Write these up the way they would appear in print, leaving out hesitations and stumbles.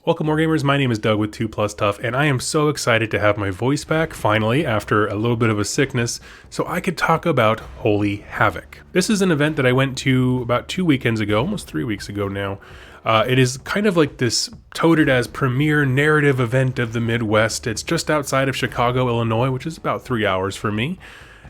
Welcome Wargamers, my name is Doug with 2 Plus Tough, and I am so excited to have my voice back, finally, after a little bit of a sickness, so I could talk about Holy Havoc. This is an event that I went to about 2 weekends ago, almost 3 weeks ago now. It is kind of like this touted as premier narrative event of the Midwest. It's just outside of Chicago, Illinois, which is about 3 hours for me.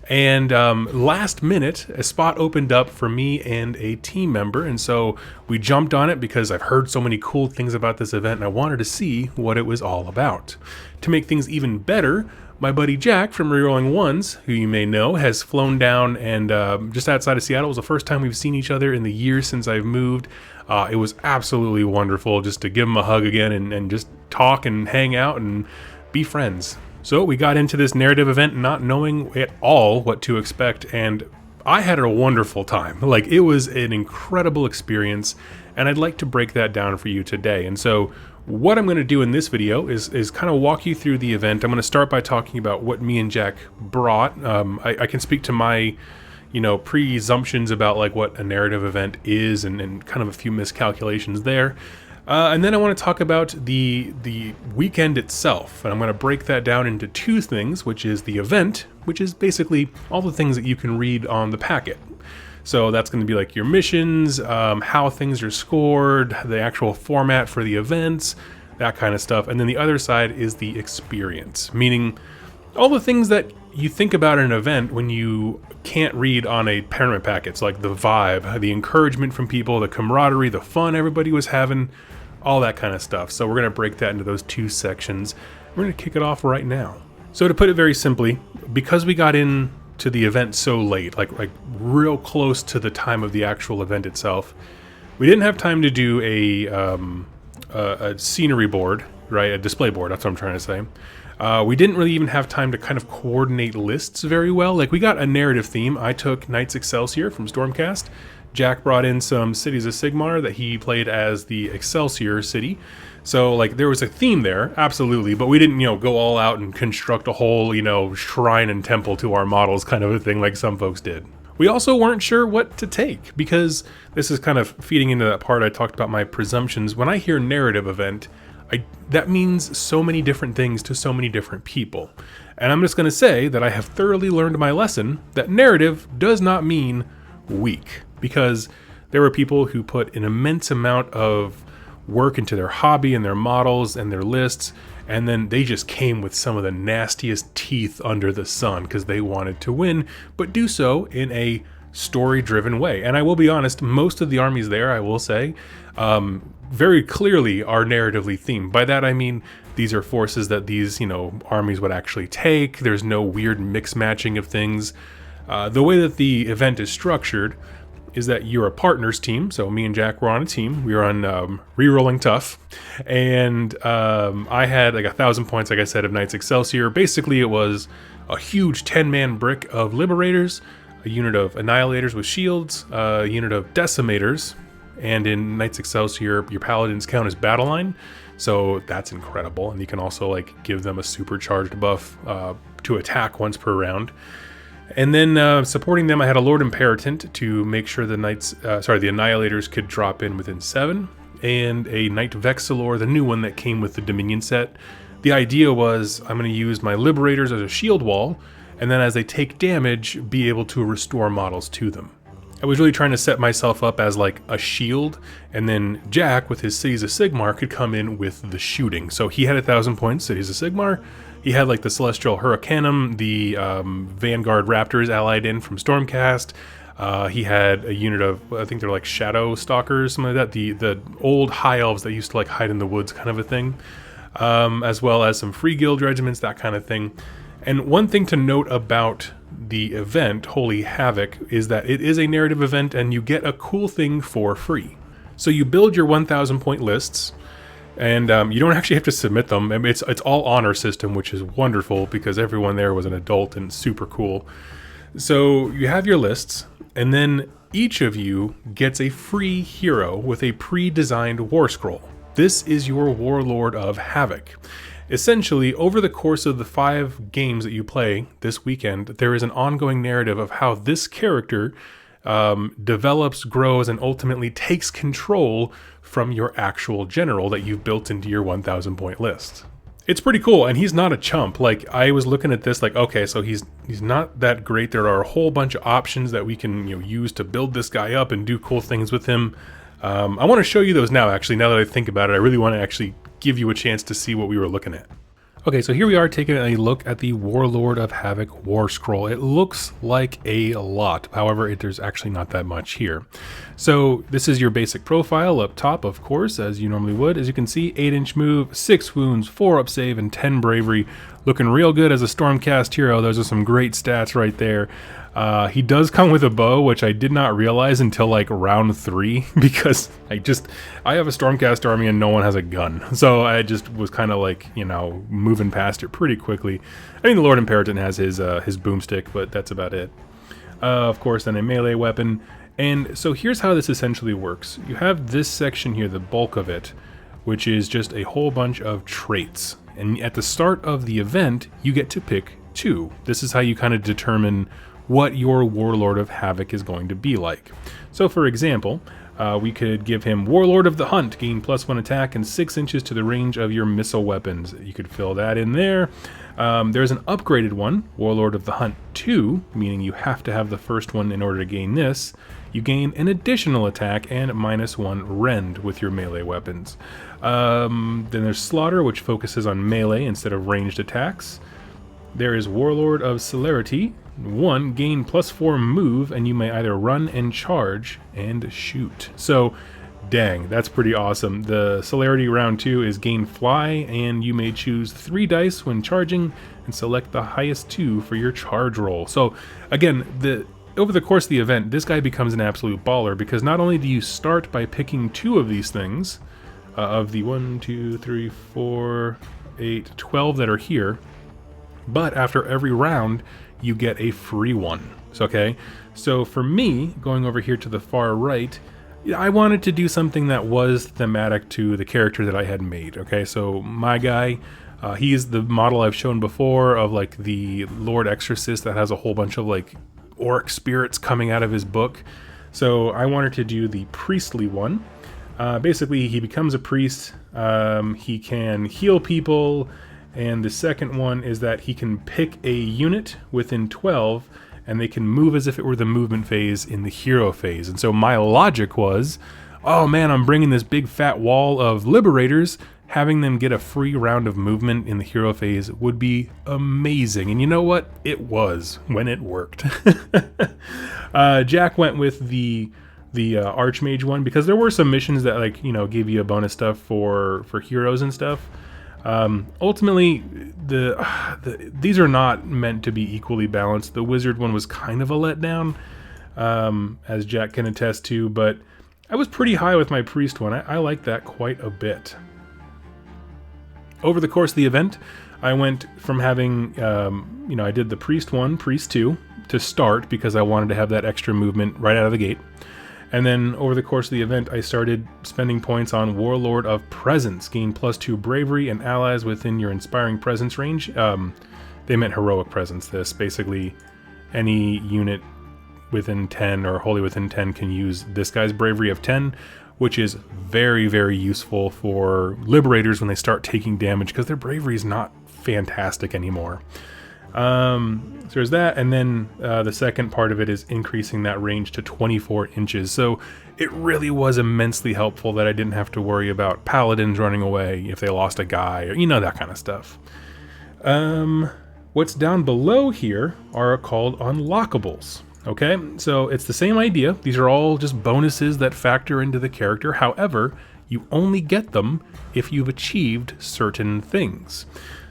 And last minute, a spot opened up for me and a team member, and so we jumped on it because I've heard so many cool things about this event and I wanted to see what it was all about. To make things even better, my buddy Jack from Rerolling Ones, who you may know, has flown down and just outside of Seattle. It was the first time we've seen each other in the years since I've moved. It was absolutely wonderful just to give him a hug again and just talk and hang out and be friends. So we got into this narrative event not knowing at all what to expect, and I had a wonderful time. Like, it was an incredible experience, and I'd like to break that down for you today. And so what I'm going to do in this video is kind of walk you through the event. I'm going to start by talking about what me and Jack brought. I can speak to my presumptions about like what a narrative event is and kind of a few miscalculations there. And then I want to talk about the weekend itself, and I'm going to break that down into two things, which is the event, which is basically all the things that you can read on the packet. So that's going to be like your missions, how things are scored, the actual format for the events, that kind of stuff. And then the other side is the experience, meaning all the things that you think about in an event when you can't read on a tournament packet. So like the vibe, the encouragement from people, the camaraderie, the fun everybody was having, all that kind of stuff. So we're going to break that into those two sections. We're going to kick it off right now. So to put it very simply, because we got into the event so late, like real close to the time of the actual event itself, we didn't have time to do a scenery board, right? A display board, that's what I'm trying to say. We didn't really even have time to kind of coordinate lists very well. Like, we got a narrative theme. I took Knights Excelsior from Stormcast. Jack brought in some cities of Sigmar that he played as the Excelsior city. So like there was a theme there, absolutely, but we didn't, go all out and construct a whole, shrine and temple to our models kind of a thing like some folks did. We also weren't sure what to take, because this is kind of feeding into that part I talked about my presumptions. When I hear narrative event, that means so many different things to so many different people. And I'm just going to say that I have thoroughly learned my lesson that narrative does not mean weak, because there were people who put an immense amount of work into their hobby and their models and their lists, and then they just came with some of the nastiest teeth under the sun because they wanted to win, but do so in a story-driven way. And I will be honest, most of the armies there, I will say, very clearly are narratively themed. By that I mean these are forces that these, armies would actually take. There's no weird mix matching of things. The way that the event is structured is that you're a partners team. So me and Jack were on a team. We were on Rerolling Tough, and I had like 1,000 points, like I said, of Knights Excelsior. Basically, it was a huge 10-man brick of Liberators, a unit of Annihilators with shields, a unit of Decimators, and in Knights Excelsior, your Paladins count as battle line, so that's incredible. And you can also like give them a supercharged buff to attack once per round. And then supporting them, I had a Lord Imperatant to make sure the the Annihilators could drop in within 7, and a Knight Vexillor, the new one that came with the Dominion set. The idea was I'm going to use my Liberators as a shield wall, and then as they take damage, be able to restore models to them. I was really trying to set myself up as like a shield, and then Jack, with his Cities of Sigmar, could come in with the shooting. So he had 1,000 points, Cities of Sigmar. He had like the Celestial Hurricanum, the Vanguard Raptors allied in from Stormcast. He had a unit of, I think they're like Shadow Stalkers, something like that. The old High Elves that used to like hide in the woods kind of a thing. As well as some Free Guild regiments, that kind of thing. And one thing to note about the event, Holy Havoc, is that it is a narrative event and you get a cool thing for free. So you build your 1,000 point lists, and you don't actually have to submit them. I mean, it's all honor system, which is wonderful because everyone there was an adult and super cool. So you have your lists, and then each of you gets a free hero with a pre-designed war scroll. This is your Warlord of Havoc. Essentially, over the course of the 5 games that you play this weekend, there is an ongoing narrative of how this character develops, grows, and ultimately takes control from your actual general that you've built into your 1,000 point list. It's pretty cool, and he's not a chump. Like, I was looking at this like, okay, so he's not that great. There are a whole bunch of options that we can use to build this guy up and do cool things with him. I want to show you those now, actually. Now that I think about it, I really want to actually give you a chance to see what we were looking at. Okay, so here we are taking a look at the Warlord of Havoc War Scroll. It looks like a lot, however, there's actually not that much here. So this is your basic profile up top, of course, as you normally would. As you can see, 8-inch move, 6 wounds, 4 up save, and 10 bravery. Looking real good as a Stormcast hero. Those are some great stats right there. He does come with a bow, which I did not realize until like round 3, because I have a Stormcast army and no one has a gun. So I just was kind of like, moving past it pretty quickly. I mean, the Lord Imperator has his boomstick, but that's about it. Of course, then a melee weapon. And so here's how this essentially works. You have this section here, the bulk of it, which is just a whole bunch of traits. And at the start of the event, you get to pick 2. This is how you kind of determine what your Warlord of Havoc is going to be like. So for example, we could give him Warlord of the Hunt, gain +1 attack and 6 inches to the range of your missile weapons. You could fill that in there. There's an upgraded one, Warlord of the Hunt 2, meaning you have to have the first one in order to gain this. You gain an additional attack and -1 rend with your melee weapons. Then there's Slaughter, which focuses on melee instead of ranged attacks. There is Warlord of Celerity 1, gain +4 move, and you may either run and charge and shoot. So, dang, that's pretty awesome. The Celerity round 2 is gain fly, and you may choose 3 dice when charging and select the highest 2 for your charge roll. So, again, over the course of the event, this guy becomes an absolute baller, because not only do you start by picking 2 of these things, of the 1, 2, 3, 4, 8, 12 that are here, but after every round, you get a free one. Okay, so for me, going over here to the far right, I wanted to do something that was thematic to the character that I had made. Okay, so my guy, he's the model I've shown before of like the Lord Exorcist that has a whole bunch of like orc spirits coming out of his book. So I wanted to do the priestly one. Basically, he becomes a priest. He can heal people. And the second one is that he can pick a unit within 12, and they can move as if it were the movement phase in the hero phase. And so my logic was, oh man, I'm bringing this big fat wall of liberators. Having them get a free round of movement in the hero phase would be amazing. And you know what? It was, when it worked. Jack went with the Archmage one, because there were some missions that gave you a bonus stuff for heroes and stuff. Ultimately, these are not meant to be equally balanced. The Wizard one was kind of a letdown, as Jack can attest to, but I was pretty high with my Priest one. I like that quite a bit. Over the course of the event, I went from having, I did the Priest 1, Priest 2 to start, because I wanted to have that extra movement right out of the gate. And then over the course of the event, I started spending points on Warlord of Presence, gain +2 bravery and allies within your inspiring presence range. They meant heroic presence. This basically, any unit within 10 or wholly within 10 can use this guy's bravery of 10, which is very, very useful for liberators when they start taking damage, because their bravery is not fantastic anymore. So there's that, and then the second part of it is increasing that range to 24 inches. So it really was immensely helpful that I didn't have to worry about paladins running away if they lost a guy, or that kind of stuff. What's down below here are called unlockables. Okay, so it's the same idea. These are all just bonuses that factor into the character. However, you only get them if you've achieved certain things.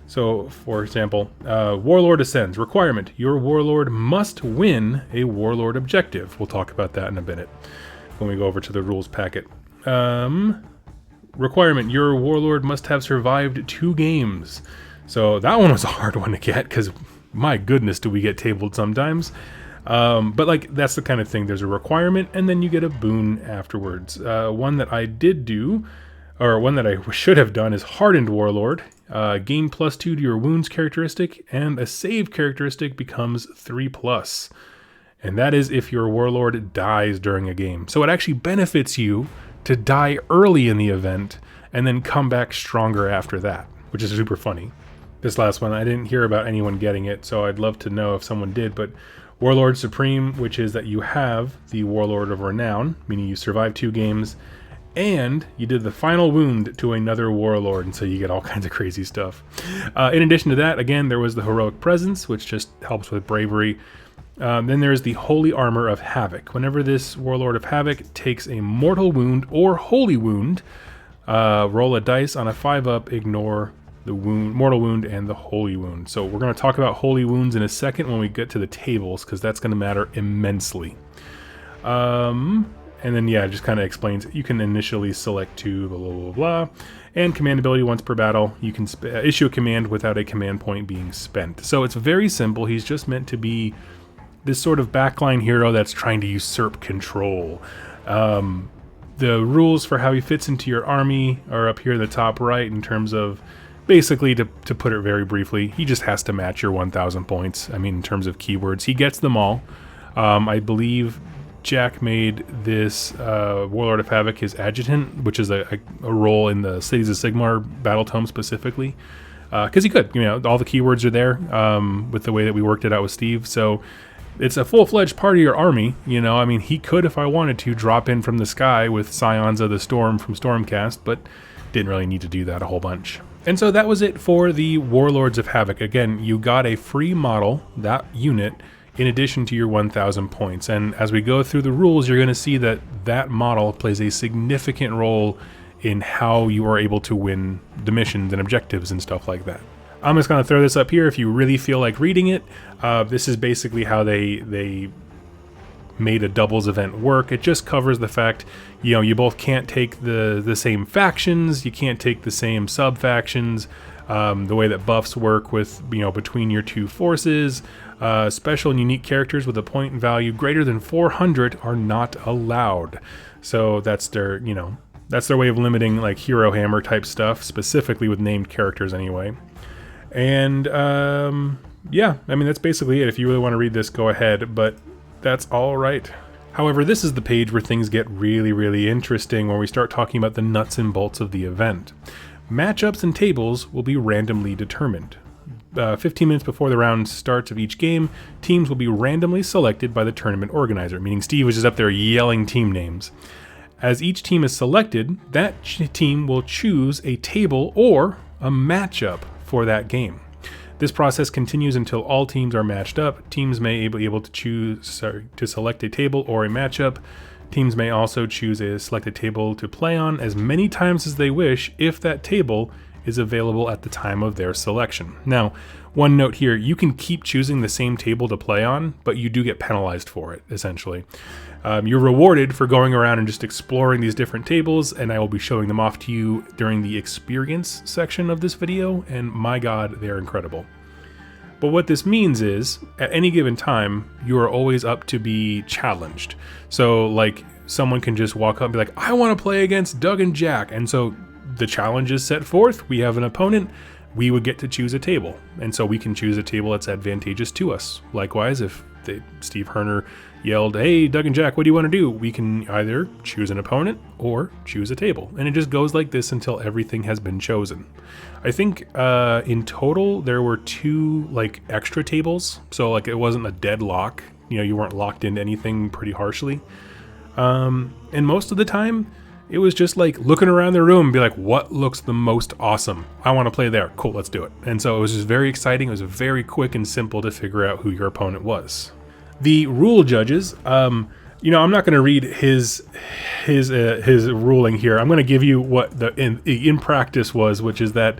So, for example, Warlord Ascends. Requirement: your Warlord must win a Warlord objective. We'll talk about that in a minute when we go over to the rules packet. Requirement: your Warlord must have survived 2 games. So that one was a hard one to get, because my goodness, do we get tabled sometimes. But that's the kind of thing. There's a requirement, and then you get a boon afterwards. One that I did do, or one that I should have done, is Hardened Warlord. Gain +2 to your wounds characteristic, and a save characteristic becomes 3+. and that is if your Warlord dies during a game. So it actually benefits you to die early in the event and then come back stronger after that, which is super funny. This last one, I didn't hear about anyone getting it, so I'd love to know if someone did, but Warlord Supreme, which is that you have the Warlord of Renown, meaning you survive 2 games, and you did the final wound to another Warlord, and so you get all kinds of crazy stuff. In addition to that, again, there was the Heroic Presence, which just helps with bravery. Then there's the Holy Armor of Havoc. Whenever this Warlord of Havoc takes a mortal wound or holy wound, roll a dice on a 5-up, ignore the wound, mortal wound, and the holy wound. So we're going to talk about holy wounds in a second when we get to the tables, because that's going to matter immensely. And then, yeah, it just kind of explains you can initially select 2, blah, blah, blah, blah. And command ability once per battle. You can issue a command without a command point being spent. So it's very simple. He's just meant to be this sort of backline hero that's trying to usurp control. The rules for how he fits into your army are up here in the top right in terms of, basically, to put it very briefly, he just has to match your 1,000 points. I mean, in terms of keywords, he gets them all. I believe Jack made this Warlord of Havoc his adjutant, which is a role in the Cities of Sigmar battle tome specifically. Because he could, you know, all the keywords are there with the way that we worked it out with Steve. So it's a full-fledged part of your army, you know. I mean, he could, if I wanted to, drop in from the sky with Scions of the Storm from Stormcast, but didn't really need to do that a whole bunch. And so that was it for the Warlords of Havoc. Again, you got a free model, that unit, in addition to your 1,000 points. And as we go through the rules, you're going to see that that model plays a significant role in how you are able to win the missions and objectives and stuff like that. I'm just going to throw this up here if you really feel like reading it. This is basically how they made a doubles event work. It just covers the fact, you know, you both can't take the same factions, you can't take the same sub-factions, the way that buffs work with, you know, between your 2 forces. Special and unique characters with a point value greater than 400 are not allowed. So that's their, you know, that's their way of limiting like Hero Hammer type stuff, specifically with named characters anyway. And yeah, I mean, that's basically it. If you really want to read this, go ahead, but that's all right. However, this is the page where things get really, really interesting, when we start talking about the nuts and bolts of the event. Matchups and tables will be randomly determined. 15 minutes before the round starts of each game, teams will be randomly selected by the tournament organizer, meaning Steve was just up there yelling team names. As each team is selected, that team will choose a table or a matchup for that game. This process continues until all teams are matched up. Teams may be able to select a table or a matchup. Teams may also choose a selected table to play on as many times as they wish if that table is available at the time of their selection. Now, one note here, you can keep choosing the same table to play on, but you do get penalized for it, essentially. You're rewarded for going around and just exploring these different tables, and I will be showing them off to you during the experience section of this video, and my god, they're incredible. But what this means is, at any given time, you are always up to be challenged. So, like, someone can just walk up and be like, I want to play against Doug and Jack, and so the challenge is set forth, we have an opponent, we would get to choose a table, and so we can choose a table that's advantageous to us. Likewise, if Steve Herner yelled, hey, Doug and Jack, what do you want to do? We can either choose an opponent or choose a table. And it just goes like this until everything has been chosen. I think in total there were 2 like extra tables. So like it wasn't a deadlock. You know, you weren't locked into anything pretty harshly. And most of the time it was just like looking around the room and be like, what looks the most awesome? I want to play there. Cool, let's do it. And so it was just very exciting. It was very quick and simple to figure out who your opponent was. The rule judges, you know, I'm not going to read his ruling here. I'm going to give you what the in practice was, which is that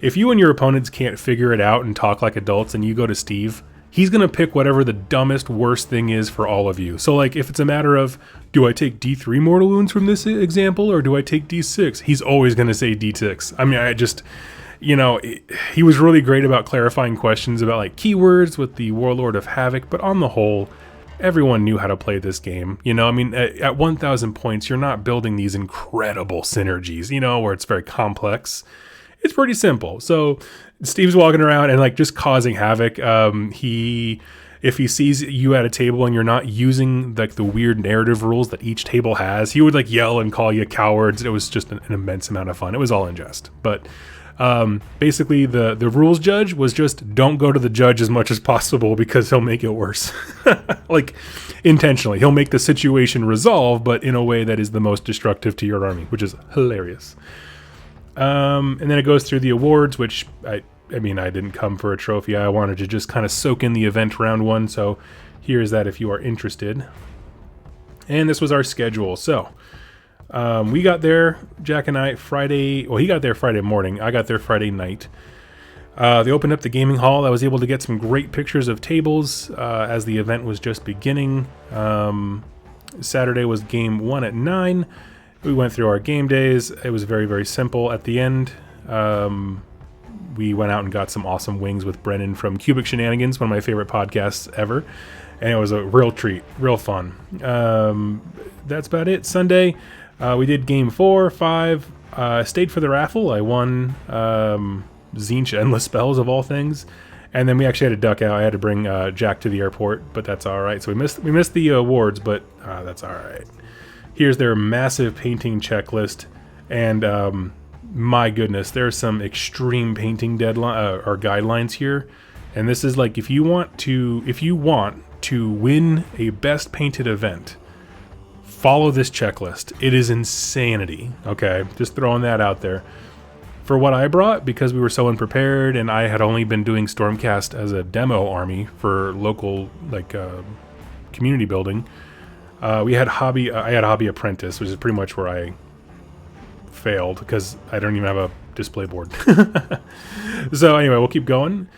if you and your opponents can't figure it out and talk like adults and you go to Steve, he's going to pick whatever the dumbest, worst thing is for all of you. So like if it's a matter of, do I take D3 mortal wounds from this example or do I take D6? He's always going to say D6. I mean, I just... You know, he was really great about clarifying questions about like keywords with the Warlord of Havoc, but on the whole, everyone knew how to play this game. You know, I mean, at 1,000 points, you're not building these incredible synergies, you know, where it's very complex. It's pretty simple. So Steve's walking around and like just causing havoc. He if he sees you at a table and you're not using like the weird narrative rules that each table has, he would like yell and call you cowards. It was just an immense amount of fun. It was all in jest. But basically the rules judge was just don't go to the judge as much as possible because he'll make it worse. Like intentionally. He'll make the situation resolve, but in a way that is the most destructive to your army, which is hilarious. And then it goes through the awards, which I didn't come for a trophy. I wanted to just kind of soak in the event round one. So here's that if you are interested. And this was our schedule. So we got there, Jack and I, Friday. Well, he got there Friday morning. I got there Friday night. They opened up the gaming hall. I was able to get some great pictures of tables as the event was just beginning. Saturday was game 1 at 9. We went through our game days. It was very, very simple. At the end, we went out and got some awesome wings with Brennan from Cubic Shenanigans, one of my favorite podcasts ever. And it was a real treat, real fun. That's about it. Sunday, we did game 4, 5. Stayed for the raffle. I won Tzeentch Endless Spells of all things. And then we actually had to duck out. I had to bring Jack to the airport, but that's all right. So we missed the awards, but that's all right. Here's their massive painting checklist. And my goodness, there's some extreme painting deadline or guidelines here. And this is like if you want to win a best painted event, follow this checklist. It is insanity. Okay, just throwing that out there. For what I brought, because we were so unprepared and I had only been doing Stormcast as a demo army for local community building, I had Hobby Apprentice, which is pretty much where I failed because I don't even have a display board. So anyway, we'll keep going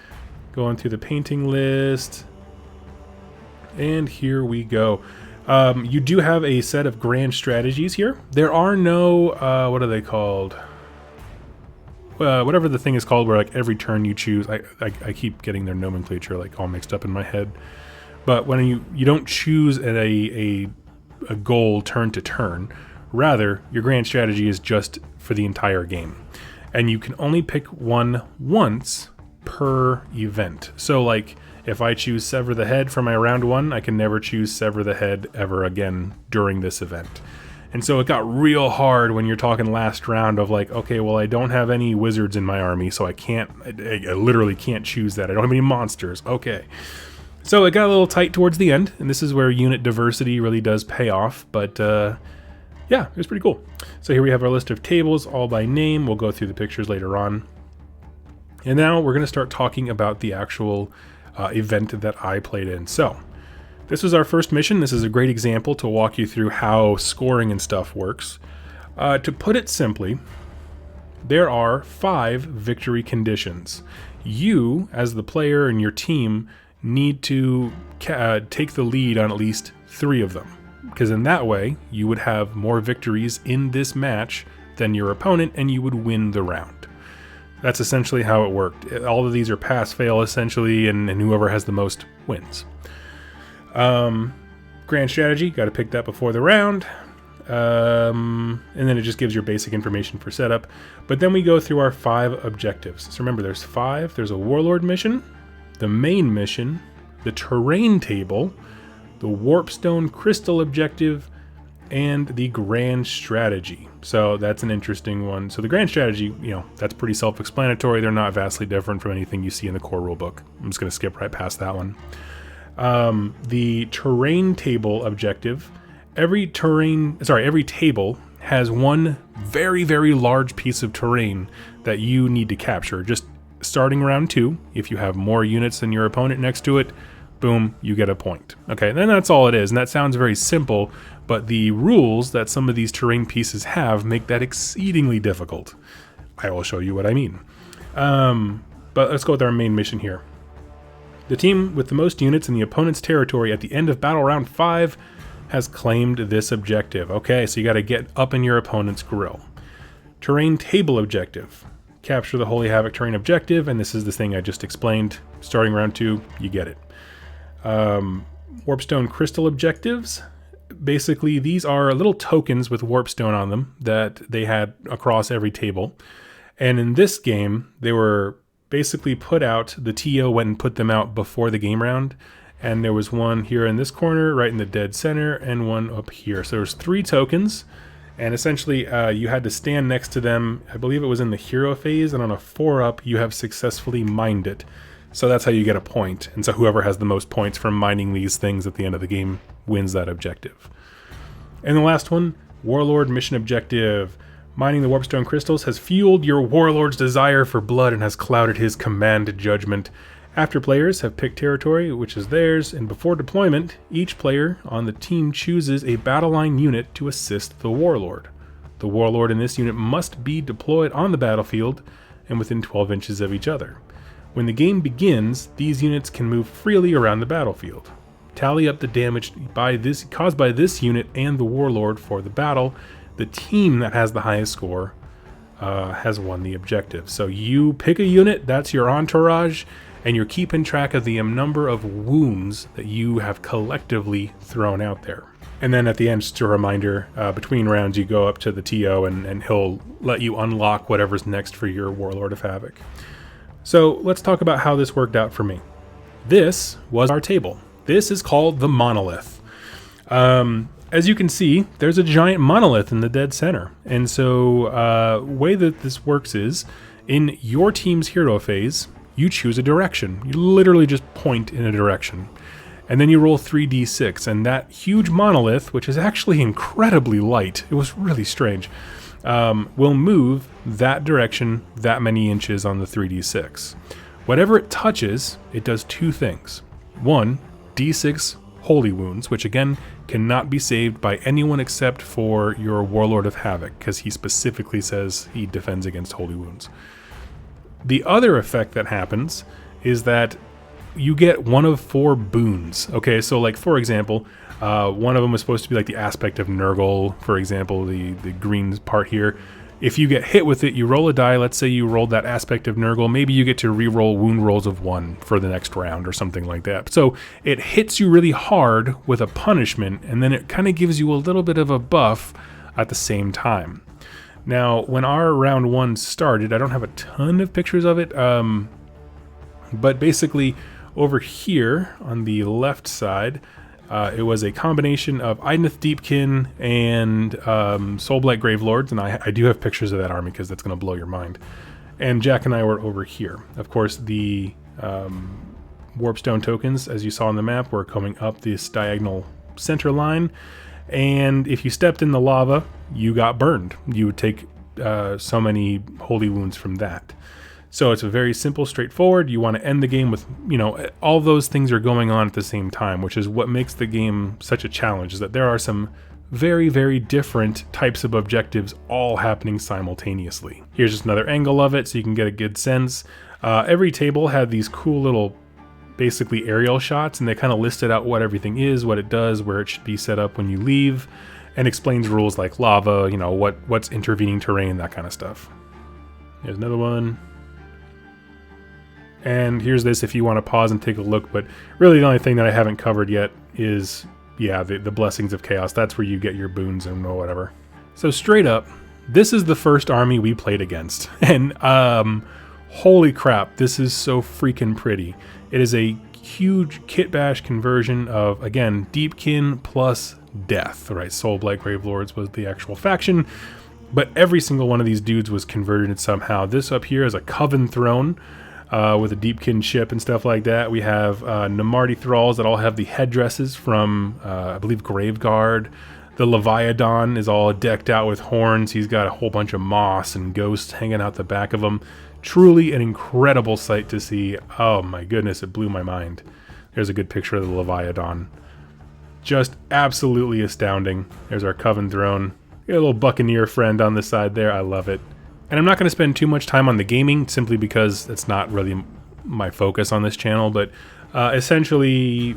through the painting list. And here we go. You do have a set of grand strategies here. There are no, what are they called? Whatever the thing is called where like every turn you choose. I keep getting their nomenclature like all mixed up in my head. But when you don't choose at a goal turn to turn, rather your grand strategy is just for the entire game. And you can only pick one once per event. So like if I choose Sever the Head for my round 1, I can never choose Sever the Head ever again during this event. And so it got real hard when you're talking last round of like, okay, well, I don't have any wizards in my army, so I literally can't choose that. I don't have any monsters. Okay. So it got a little tight towards the end, and this is where unit diversity really does pay off. But yeah, it was pretty cool. So here we have our list of tables, all by name. We'll go through the pictures later on. And now we're going to start talking about the actual event that I played in. So this was our first mission. This is a great example to walk you through how scoring and stuff works. To put it simply, there are 5 victory conditions. You, as the player and your team, need to take the lead on at least 3 of them. Because in that way, you would have more victories in this match than your opponent, and you would win the round. That's essentially how it worked. All of these are pass-fail, essentially, and whoever has the most wins. Grand strategy, got to pick that before the round. And then it just gives your basic information for setup. But then we go through our 5 objectives. So remember, there's 5. There's a Warlord mission, the main mission, the terrain table, the Warpstone Crystal objective, and the grand strategy. So that's an interesting one. So the grand strategy, that's pretty self-explanatory. They're not vastly different from anything you see in the core rulebook. I'm just going to skip right past that one. The terrain table objective, every table has one very, very large piece of terrain that you need to capture. Just starting round 2, if you have more units than your opponent next to it, boom, you get a point. Okay, then that's all it is. And that sounds very simple, but the rules that some of these terrain pieces have make that exceedingly difficult. I will show you what I mean. But let's go with our main mission here. The team with the most units in the opponent's territory at the end of battle round 5 has claimed this objective. Okay, so you got to get up in your opponent's grill. Terrain table objective. Capture the Holy Havoc terrain objective, and this is the thing I just explained. Starting round 2, you get it. Warpstone crystal objectives. Basically, these are little tokens with warpstone on them that they had across every table. And in this game, they were basically put out. The TO went and put them out before the game round, And there was one here in this corner, right in the dead center, and one up here. So there's 3 tokens, and essentially you had to stand next to them. I believe it was in the hero phase, and on a 4-up, you have successfully mined it. So that's how you get a point. And so whoever has the most points from mining these things at the end of the game wins that objective. And the last one, Warlord mission objective. Mining the warpstone crystals has fueled your warlord's desire for blood and has clouded his command judgment. After players have picked territory, which is theirs, and before deployment, each player on the team chooses a battle line unit to assist the warlord. The warlord in this unit must be deployed on the battlefield and within 12 inches of each other. When the game begins, these units can move freely around the battlefield. Tally up the damage caused by this unit and the warlord for the battle. The team that has the highest score has won the objective. So you pick a unit, that's your entourage, and you're keeping track of the number of wounds that you have collectively thrown out there. And then at the end, just a reminder, between rounds you go up to the TO and he'll let you unlock whatever's next for your Warlord of Havoc. So let's talk about how this worked out for me. This was our table. This is called the Monolith. As you can see, there's a giant monolith in the dead center. And so way that this works is, in your team's hero phase, you choose a direction. You literally just point in a direction. And then you roll 3d6, and that huge monolith, which is actually incredibly light, it was really strange, will move that direction that many inches on the 3d6. Whatever it touches, it does 2 things. 1, d6 holy wounds, which again cannot be saved by anyone except for your Warlord of Havoc, because he specifically says he defends against holy wounds. The other effect that happens is that you get one of 4 boons. Okay, so like for example, one of them was supposed to be like the aspect of Nurgle, for example, the green part here. If you get hit with it, you roll a die. Let's say you rolled that aspect of Nurgle. Maybe you get to re-roll wound rolls of 1 for the next round or something like that. So it hits you really hard with a punishment, and then it kind of gives you a little bit of a buff at the same time. Now, when our round 1 started, I don't have a ton of pictures of it, but basically over here on the left side, it was a combination of Idneth Deepkin and Soulblight Gravelords, and I do have pictures of that army because that's going to blow your mind. And Jack and I were over here. Of course, the Warpstone tokens, as you saw on the map, were coming up this diagonal center line. And if you stepped in the lava, you got burned. You would take so many holy wounds from that. So it's a very simple, straightforward. You want to end the game with, all those things are going on at the same time, which is what makes the game such a challenge, is that there are some very, very different types of objectives all happening simultaneously. Here's just another angle of it so you can get a good sense. Every table had these cool little basically aerial shots, and they kind of listed out what everything is, what it does, where it should be set up when you leave, and explains rules like lava, what's intervening terrain, that kind of stuff. Here's another one. And here's this if you want to pause and take a look, but really the only thing that I haven't covered yet is, the Blessings of Chaos. That's where you get your boons and whatever. So straight up, this is the first army we played against, and holy crap, this is so freaking pretty. It is a huge kit bash conversion of, again, Deepkin plus Death, right? Soulblight Gravelords was the actual faction, but every single one of these dudes was converted somehow. This up here is a Coven Throne with a Deepkin ship and stuff like that. We have Namarti Thralls that all have the headdresses from, I believe, Graveguard. The Leviathan is all decked out with horns. He's got a whole bunch of moss and ghosts hanging out the back of him. Truly an incredible sight to see. Oh my goodness, it blew my mind. There's a good picture of the Leviathan. Just absolutely astounding. There's our Coven Throne. Got a little Buccaneer friend on the side there. I love it. And I'm not going to spend too much time on the gaming, simply because it's not really my focus on this channel, but essentially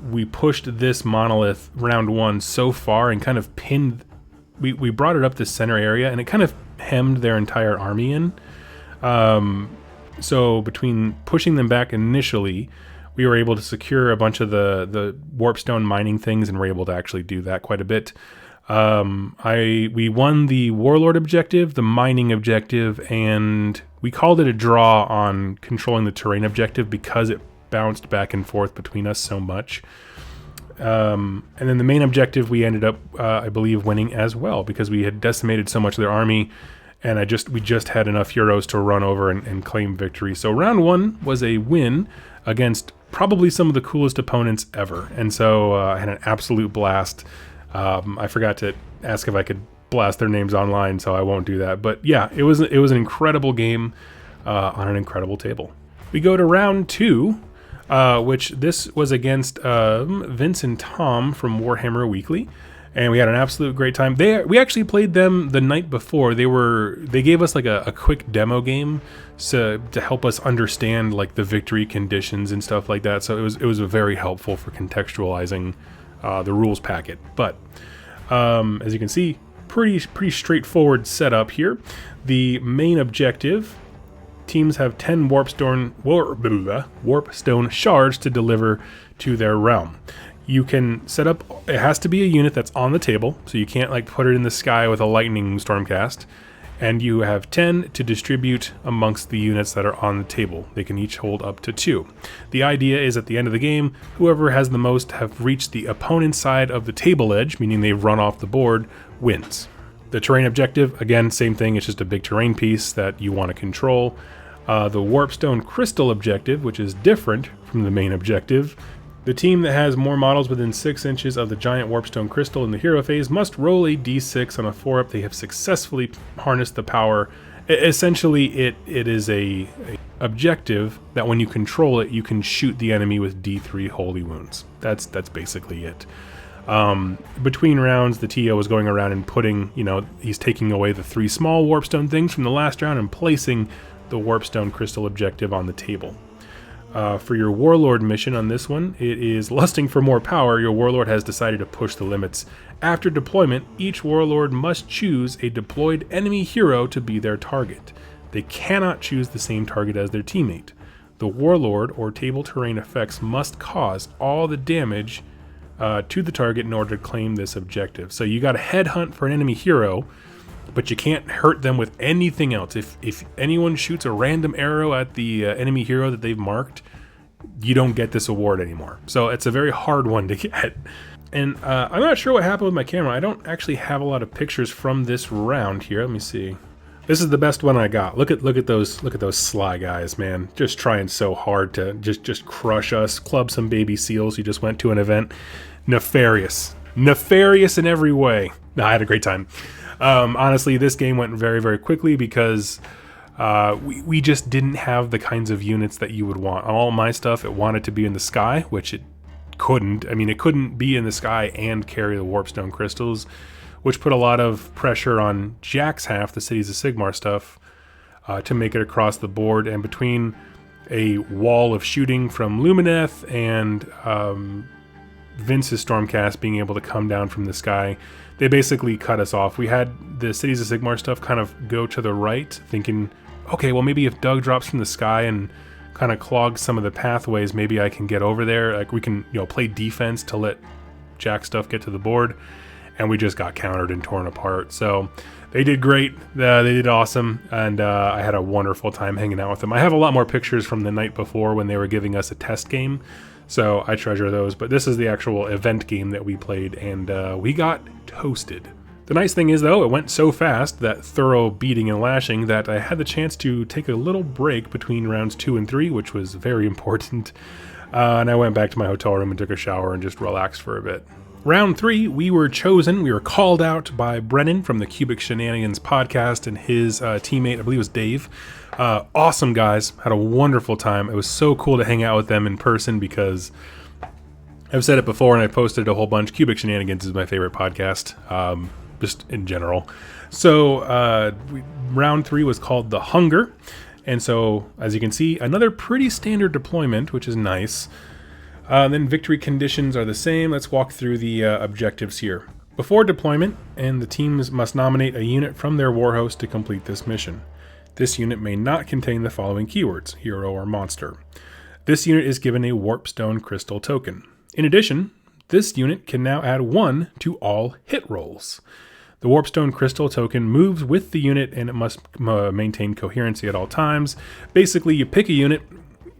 we pushed this Monolith round 1 so far and kind of pinned, we brought it up the center area, and it kind of hemmed their entire army in. So between pushing them back initially, we were able to secure a bunch of the warpstone mining things, and were able to actually do that quite a bit. We won the Warlord objective, the mining objective, and we called it a draw on controlling the terrain objective because it bounced back and forth between us so much. And then the main objective we ended up, I believe, winning as well, because we had decimated so much of their army, and we just had enough heroes to run over and claim victory. So round 1 was a win against probably some of the coolest opponents ever, and so I had an absolute blast. I forgot to ask if I could blast their names online, so I won't do that. But yeah, it was an incredible game on an incredible table. We go to round 2, which this was against Vince and Tom from Warhammer Weekly, and we had an absolute great time. We actually played them the night before. They gave us like a quick demo game to help us understand like the victory conditions and stuff like that. So it was very helpful for contextualizing the rules packet. But as you can see, pretty straightforward setup here. The main objective: teams have 10 warpstone shards to deliver to their realm. You can set up, it has to be a unit that's on the table, so you can't like put it in the sky with a lightning stormcast. And you have 10 to distribute amongst the units that are on the table. They can each hold up to 2. The idea is at the end of the game, whoever has the most have reached the opponent's side of the table edge, meaning they've run off the board, wins. The terrain objective, again, same thing, it's just a big terrain piece that you want to control. The Warpstone Crystal objective, which is different from the main objective. The team that has more models within 6 inches of the giant Warpstone Crystal in the hero phase must roll a d6 on a 4-up. They have successfully harnessed the power. Essentially, it is a objective that when you control it, you can shoot the enemy with d3 holy wounds. That's basically it. Between rounds, the TO is going around and putting, he's taking away the 3 small Warpstone things from the last round and placing the Warpstone Crystal objective on the table. For your Warlord mission on this one, it is lusting for more power. Your Warlord has decided to push the limits. After deployment, each Warlord must choose a deployed enemy hero to be their target. They cannot choose the same target as their teammate. The Warlord or table terrain effects must cause all the damage to the target in order to claim this objective. So you got to headhunt for an enemy hero, but you can't hurt them with anything else. If anyone shoots a random arrow at the enemy hero that they've marked, you don't get this award anymore. So it's a very hard one to get. And I'm not sure what happened with my camera. I don't actually have a lot of pictures from this round here. Let me see. This is the best one I got. Look at those sly guys, man. Just trying so hard to just crush us, club some baby seals who just went to an event. Nefarious in every way. No, I had a great time. Honestly, this game went very, very quickly because we just didn't have the kinds of units that you would want. All my stuff, it wanted to be in the sky, which it couldn't. I mean, it couldn't be in the sky and carry the Warpstone crystals, which put a lot of pressure on Jack's half, the Cities of Sigmar stuff, to make it across the board. And between a wall of shooting from Lumineth and Vince's Stormcast being able to come down from the sky, they basically cut us off. We had the Cities of Sigmar stuff kind of go to the right, thinking, okay, well maybe if Doug drops from the sky and kind of clogs some of the pathways, maybe I can get over there. Like we can, play defense to let Jack stuff get to the board. And we just got countered and torn apart. So they did great. They did awesome. And I had a wonderful time hanging out with them. I have a lot more pictures from the night before when they were giving us a test game. So I treasure those. But this is the actual event game that we played. And we got toasted. The nice thing is, though, it went so fast, that thorough beating and lashing, that I had the chance to take a little break between rounds 2 and 3, which was very important. And I went back to my hotel room and took a shower and just relaxed for a bit. Round 3, we were called out by Brennan from the Cubic Shenanigans podcast and his teammate, I believe it was Dave. Awesome guys, had a wonderful time. It was so cool to hang out with them in person because I've said it before and I posted a whole bunch. Cubic Shenanigans is my favorite podcast, just in general. So round 3 was called The Hunger. And so, as you can see, another pretty standard deployment, which is nice. Then victory conditions are the same. Let's walk through the objectives here. Before deployment, and the teams must nominate a unit from their warhost to complete this mission. This unit may not contain the following keywords, hero or monster. This unit is given a Warpstone Crystal token. In addition, this unit can now add 1 to all hit rolls. The Warpstone Crystal token moves with the unit and it must maintain coherency at all times. Basically, you pick a unit,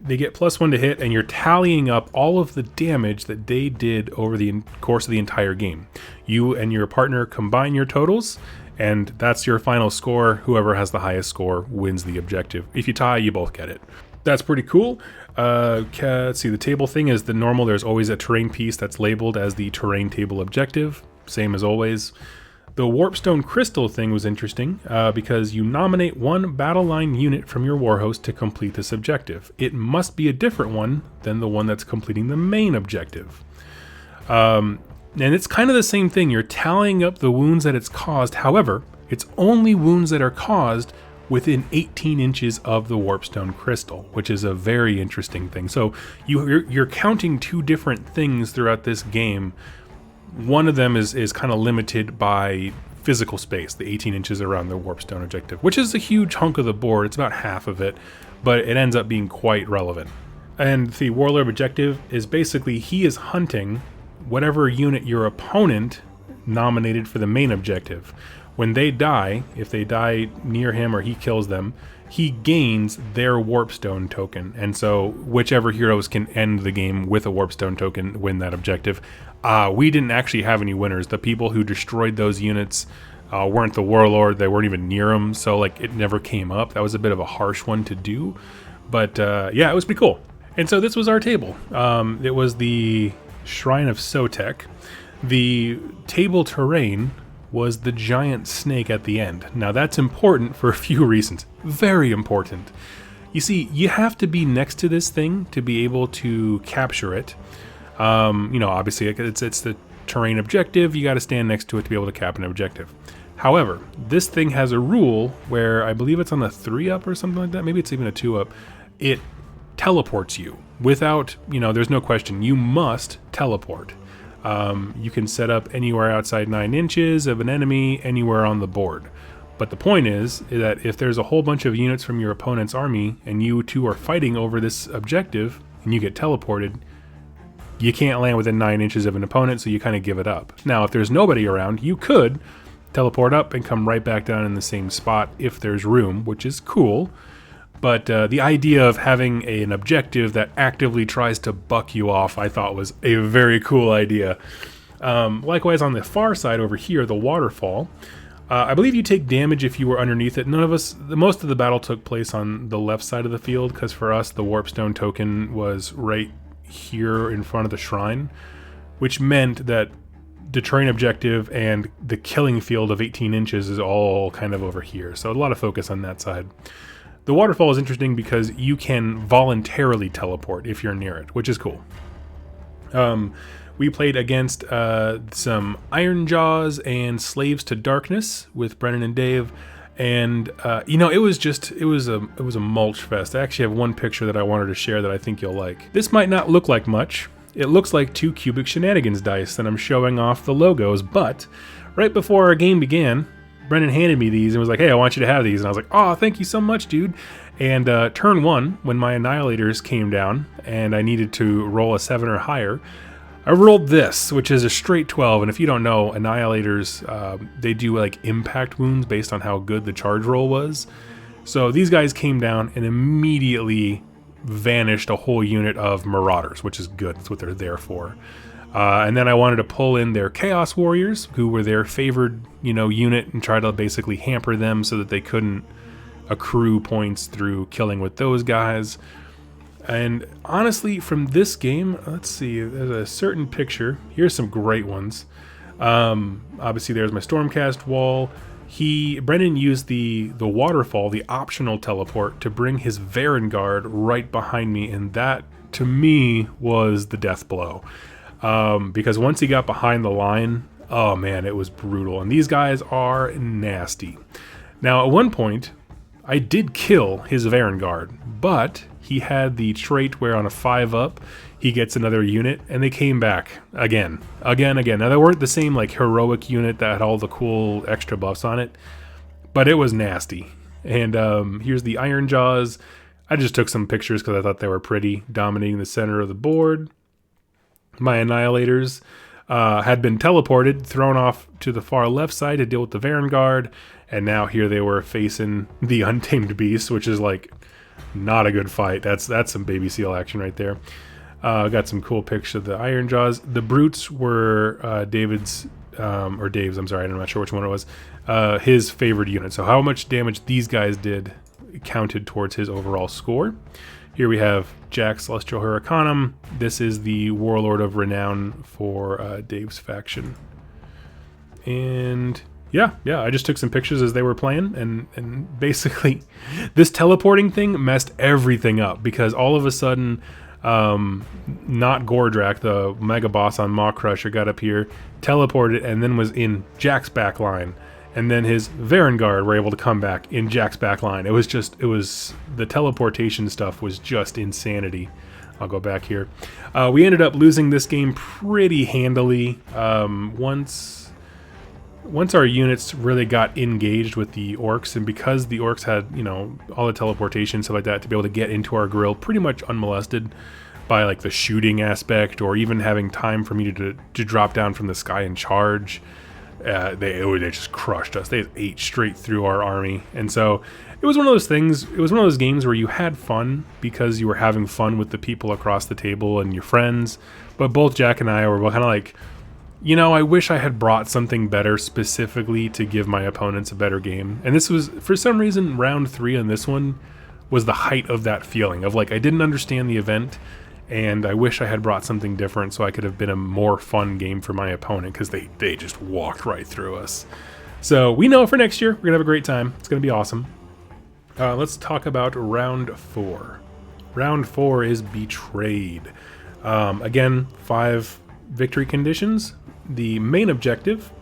they get +1 to hit, and you're tallying up all of the damage that they did over the course of the entire game. You and your partner combine your totals, and that's your final score. Whoever has the highest score wins the objective. If you tie, you both get it. That's pretty cool. Let's see, the table thing is the normal. There's always a terrain piece that's labeled as the terrain table objective, same as always. The Warpstone Crystal thing was interesting because you nominate one battle line unit from your warhost to complete this objective. It must be a different one than the one that's completing the main objective. And it's kind of the same thing. You're tallying up the wounds that it's caused. However, it's only wounds that are caused within 18 inches of the Warpstone Crystal, which is a very interesting thing. So you're counting two different things throughout this game. One of them is kind of limited by physical space, the 18 inches around the Warpstone objective, which is a huge hunk of the board. It's about half of it, but it ends up being quite relevant. And the Warlord objective is basically he is hunting whatever unit your opponent nominated for the main objective. When they die, if they die near him or he kills them, he gains their Warpstone token. And so whichever heroes can end the game with a Warpstone token win that objective. We didn't actually have any winners. The people who destroyed those units weren't the Warlord. They weren't even near them. So like it never came up. That was a bit of a harsh one to do. But yeah, it was pretty cool. And so this was our table. It was the Shrine of Sotek. The table terrain was the giant snake at the end. Now that's important for a few reasons. Very important. You see, you have to be next to this thing to be able to capture it. You know, obviously it's the terrain objective. You got to stand next to it to be able to cap an objective. However, this thing has a rule where I believe it's on a 3-up or something like that. Maybe it's even a 2-up. It teleports you without, you know, there's no question. You must teleport. You can set up anywhere outside 9 inches of an enemy, anywhere on the board. But the point is that if there's a whole bunch of units from your opponent's army and you two are fighting over this objective and you get teleported, you can't land within 9 inches of an opponent, so you kind of give it up. Now, if there's nobody around, you could teleport up and come right back down in the same spot if there's room, which is cool. But the idea of having an objective that actively tries to buck you off, I thought was a very cool idea. Likewise, on the far side over here, the waterfall, I believe you take damage if you were underneath it. Most of the battle took place on the left side of the field, because for us, the Warpstone token was right here in front of the shrine, which meant that the terrain objective and the killing field of 18 inches is all kind of over here. So a lot of focus on that side. The waterfall is interesting because you can voluntarily teleport if you're near it, which is cool. We played against some Iron Jaws and Slaves to Darkness with Brennan and Dave, and you know, it was a mulch fest. I actually have one picture that I wanted to share that I think you'll like. This might not look like much. It looks like 2 cubic shenanigans dice that I'm showing off the logos, but right before our game began, Brennan handed me these and was like, "Hey, I want you to have these." And I was like, "Oh, thank you so much, dude." And turn 1, when my Annihilators came down and I needed to roll a 7 or higher, I rolled this, which is a straight 12. And if you don't know, Annihilators, they do like impact wounds based on how good the charge roll was. So these guys came down and immediately vanished a whole unit of Marauders, which is good. That's what they're there for. And then I wanted to pull in their Chaos Warriors, who were their favored, unit, and try to basically hamper them so that they couldn't accrue points through killing with those guys. And honestly, from this game, let's see, there's a certain picture. Here's some great ones. Obviously, there's my Stormcast wall. Brendan used the waterfall, the optional teleport, to bring his Varangard right behind me, and that, to me, was the death blow. Because once he got behind the line, oh man, it was brutal. And these guys are nasty. Now, at one point, I did kill his Varangard, but he had the trait where on a 5-up, he gets another unit, and they came back again. Now, they weren't the same like heroic unit that had all the cool extra buffs on it, but it was nasty. And here's the Iron Jaws. I just took some pictures because I thought they were pretty, dominating the center of the board. My Annihilators had been teleported, thrown off to the far left side to deal with the Varangard, and now here they were facing the Untamed Beast, which is like Not a good fight. That's some baby seal action right there. Got some cool pictures of the Iron Jaws. The Brutes were Dave's, I'm sorry, I'm not sure which one it was, his favorite unit. So how much damage these guys did counted towards his overall score. Here we have Jack Celestial Hurricanum. This is the Warlord of Renown for Dave's faction. And yeah, I just took some pictures as they were playing, and basically this teleporting thing messed everything up because all of a sudden, not Gordrak, the mega boss on Maw Crusher, got up here, teleported, and then was in Jack's back line. And then his Varangard were able to come back in Jack's back line. It was the teleportation stuff was just insanity. I'll go back here. We ended up losing this game pretty handily. Once our units really got engaged with the orcs, and because the orcs had, all the teleportation, stuff like that, to be able to get into our grill pretty much unmolested by like the shooting aspect, or even having time for me to drop down from the sky and charge, they just crushed us. They ate straight through our army. And so it was one of those things, it was one of those games where you had fun because you were having fun with the people across the table and your friends, but both Jack and I were kind of like, I wish I had brought something better specifically to give my opponents a better game. And this was, for some reason, round 3 on this one was the height of that feeling of like, I didn't understand the event, and I wish I had brought something different so I could have been a more fun game for my opponent, because they just walked right through us. So we know for next year, we're going to have a great time. It's going to be awesome. Let's talk about round 4. Round 4 is Betrayed. Again, 5 victory conditions. The main objective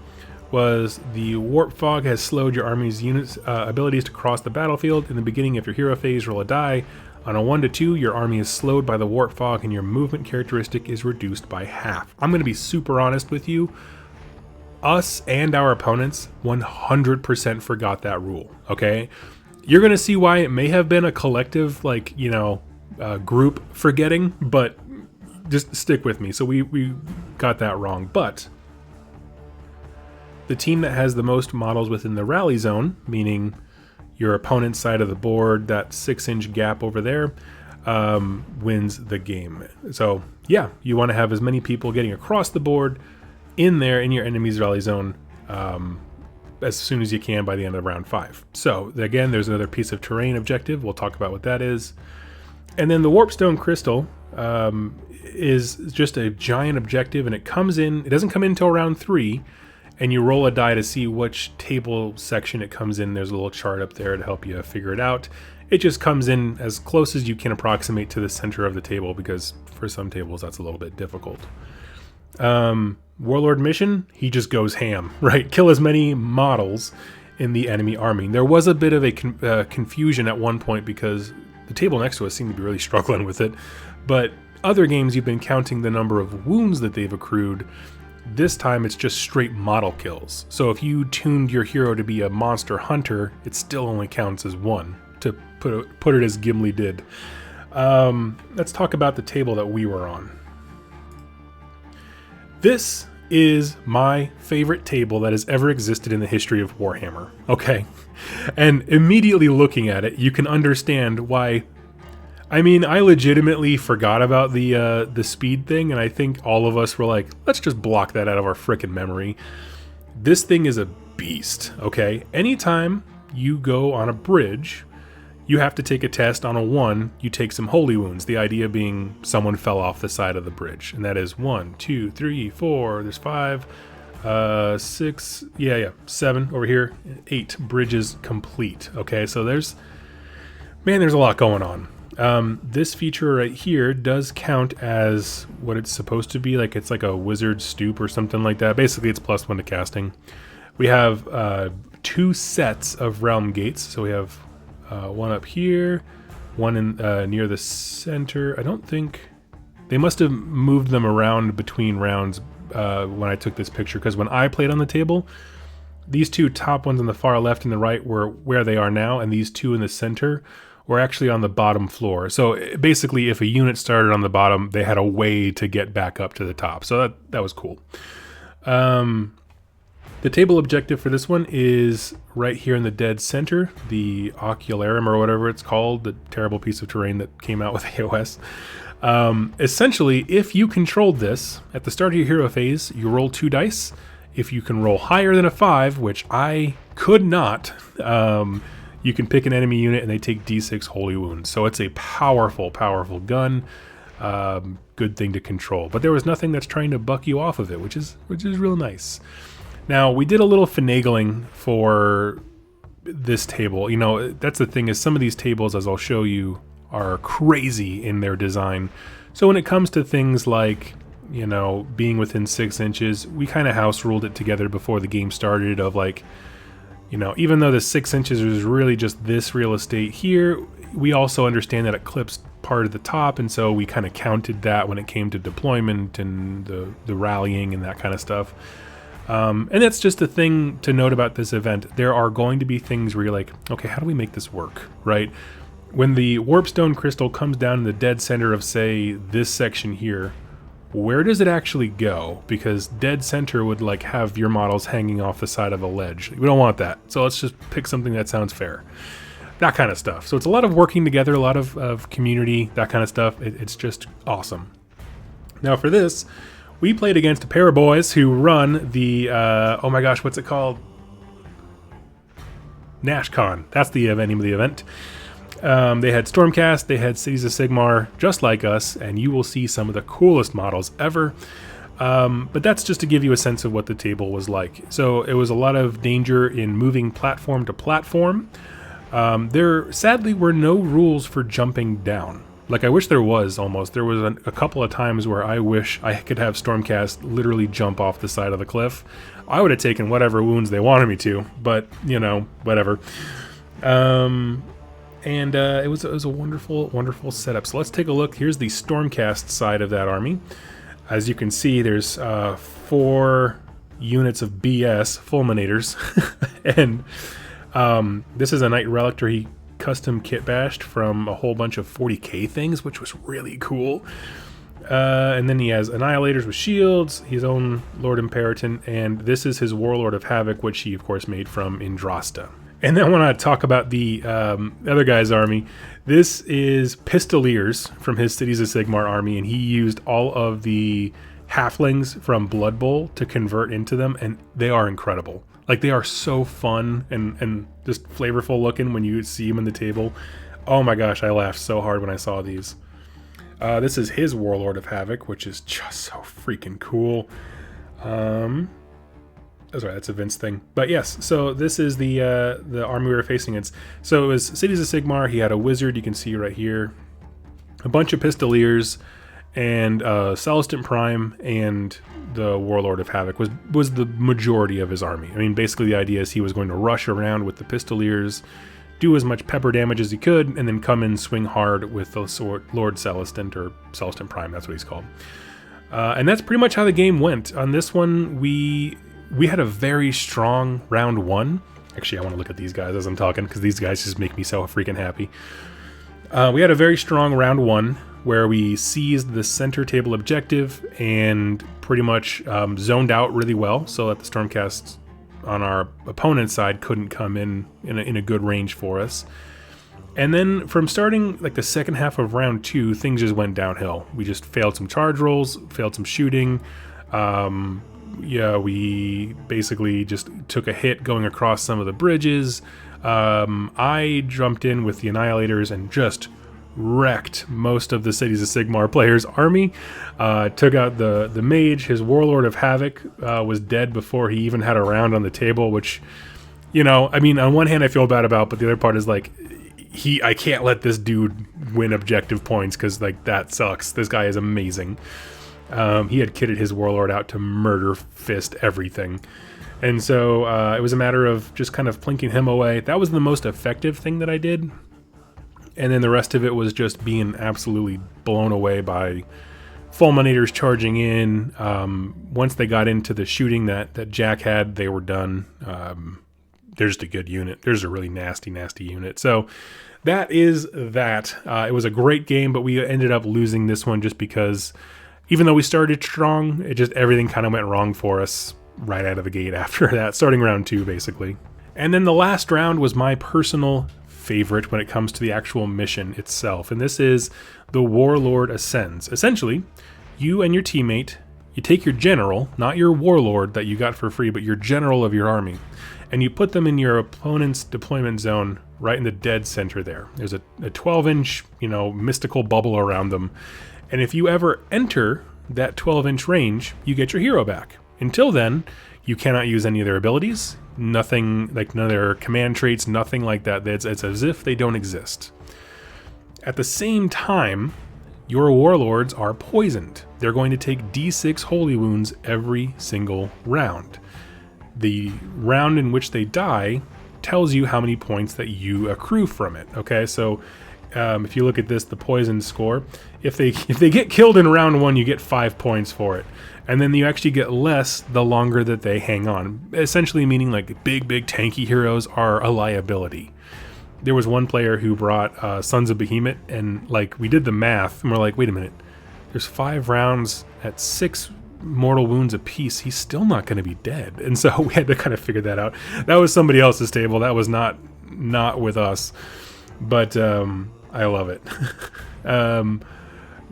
was the Warp Fog has slowed your army's units' abilities to cross the battlefield. In the beginning of your hero phase, roll a die. On a 1 to 2, your army is slowed by the Warp Fog and your movement characteristic is reduced by half. I'm going to be super honest with you. Us and our opponents 100% forgot that rule, okay? You're going to see why it may have been a collective, group forgetting, but just stick with me. So we got that wrong. But the team that has the most models within the rally zone, meaning your opponent's side of the board, that 6-inch gap over there, wins the game. So yeah, you want to have as many people getting across the board in there in your enemy's rally zone as soon as you can by the end of round 5. So again, there's another piece of terrain objective. We'll talk about what that is. And then the Warpstone Crystal is just a giant objective, and it doesn't come in until round 3, and you roll a die to see which table section it comes in. There's a little chart up there to help you figure it out. It just comes in as close as you can approximate to the center of the table, because for some tables that's a little bit difficult. Warlord mission, he just goes ham, right? Kill as many models in the enemy army. There was a bit of a confusion at one point because the table next to us seemed to be really struggling with it, but other games you've been counting the number of wounds that they've accrued. This time it's just straight model kills. So if you tuned your hero to be a monster hunter, it still only counts as 1, to put it as Gimli did. Let's talk about the table that we were on. This is my favorite table that has ever existed in the history of Warhammer, okay? And immediately looking at it, you can understand why. I mean, I legitimately forgot about the speed thing, and I think all of us were like, let's just block that out of our frickin' memory. This thing is a beast, okay? Anytime you go on a bridge, you have to take a test. On a 1, you take some holy wounds. The idea being someone fell off the side of the bridge. And that is 1, 2, 3, 4, there's 5, 6, 7 over here, 8 bridges complete. Okay, so there's a lot going on. This feature right here does count as what it's supposed to be. It's like a wizard stoop or something like that. Basically, it's +1 to casting. We have 2 sets of realm gates. So we have one up here, one in near the center. I don't think they must have moved them around between rounds when I took this picture, because when I played on the table, these 2 top ones on the far left and the right were where they are now, and these 2 in the center were actually on the bottom floor. So basically, if a unit started on the bottom, they had a way to get back up to the top. So that was cool. The table objective for this one is right here in the dead center, the Ocularum or whatever it's called, the terrible piece of terrain that came out with AOS. Essentially, if you controlled this, at the start of your hero phase, you roll 2 dice. If you can roll higher than a 5, which I could not, you can pick an enemy unit and they take d6 holy wounds. So it's a powerful, powerful gun. Good thing to control. But there was nothing that's trying to buck you off of it, which is real nice. Now, we did a little finagling for this table. You know, that's the thing, is some of these tables, as I'll show you, are crazy in their design. So when it comes to things like, you know, being within 6 inches, we kind of house ruled it together before the game started of like, you know, even though the 6 inches is really just this real estate here, we also understand that it clips part of the top, and so we kind of counted that when it came to deployment and the rallying and that kind of stuff. And that's just a thing to note about this event. There are going to be things where you're like, okay, how do we make this work, right? When the warpstone crystal comes down in the dead center of, say, this section here, where does it actually go? Because dead center would like have your models hanging off the side of a ledge. We don't want that. So let's just pick something that sounds fair. That kind of stuff. So it's a lot of working together, a lot of community, that kind of stuff. It's just awesome. Now for this, we played against a pair of boys who run the, oh my gosh, what's it called? NashCon. That's the name of the event. They had Stormcast, they had Cities of Sigmar, just like us, and you will see some of the coolest models ever. But that's just to give you a sense of what the table was like. So it was a lot of danger in moving platform to platform. There sadly were no rules for jumping down. Like, I wish there was almost. There was a couple of times where I wish I could have Stormcast literally jump off the side of the cliff. I would have taken whatever wounds they wanted me to, but, you know, whatever. And it was a wonderful, wonderful setup. So let's take a look. Here's the Stormcast side of that army. As you can see, there's 4 units of BS fulminators. And this is a Knight Relictor he custom kit bashed from a whole bunch of 40k things, which was really cool. And then he has Annihilators with shields, his own Lord Imperator, and this is his Warlord of Havoc, which he, of course, made from Indrasta. And then when I talk about the other guy's army, this is Pistoliers from his Cities of Sigmar army, and he used all of the halflings from Blood Bowl to convert into them, and they are incredible. Like, they are so fun and just flavorful looking when you see them in the table. Oh my gosh, I laughed so hard when I saw these. This is his Warlord of Havoc, which is just so freaking cool. That's right, that's a Vince thing. But yes, so this is the army we were facing against. So it was Cities of Sigmar. He had a wizard, you can see right here. A bunch of Pistoliers, and Celestant Prime, and the Warlord of Havoc was the majority of his army. I mean, basically the idea is he was going to rush around with the Pistoliers, do as much pepper damage as he could, and then come in, swing hard with the Lord Celestant, or Celestant Prime, that's what he's called. And that's pretty much how the game went. On this one, we had a very strong round 1. Actually, I want to look at these guys as I'm talking, because these guys just make me so freaking happy. We had a very strong round 1, where we seized the center table objective and pretty much zoned out really well, so that the Stormcast on our opponent's side couldn't come in a good range for us. And then from starting like the second half of round 2, things just went downhill. We just failed some charge rolls, failed some shooting. Yeah, we basically just took a hit going across some of the bridges. I jumped in with the Annihilators and just wrecked most of the Cities of Sigmar players' army. Took out the mage. His Warlord of Havoc was dead before he even had a round on the table, which, you know, I mean, on one hand I feel bad about, but the other part is like, I can't let this dude win objective points, because like that sucks. This guy is amazing. He had kitted his Warlord out to murder fist everything. And so it was a matter of just kind of plinking him away. That was the most effective thing that I did. And then the rest of it was just being absolutely blown away by fulminators charging in. Once they got into the shooting that Jack had, they were done. They're just a good unit. There's a really nasty, nasty unit. So that is that. It was a great game, but we ended up losing this one just because, even though we started strong, everything kind of went wrong for us right out of the gate after that, starting round 2 basically. And then the last round was my personal favorite when it comes to the actual mission itself, and this is the Warlord Ascends. Essentially, you and your teammate, you take your general, not your warlord that you got for free, but your general of your army, and you put them in your opponent's deployment zone right in the dead center there. There's a 12-inch, mystical bubble around them, and if you ever enter that 12-inch range, you get your hero back. Until then, you cannot use any of their abilities, nothing, like none of their command traits, nothing like that. It's as if they don't exist. At the same time, your warlords are poisoned. They're going to take D6 holy wounds every single round. The round in which they die tells you how many points that you accrue from it. Okay, so if you look at this, the poison score, if they get killed in round 1, you get 5 points for it. And then you actually get less the longer that they hang on. Essentially meaning like big tanky heroes are a liability. There was one player who brought Sons of Behemoth, and like we did the math and we're like, wait a minute, there's 5 rounds at 6 mortal wounds apiece. He's still not going to be dead. And so we had to kind of figure that out. That was somebody else's table. That was not with us. But I love it.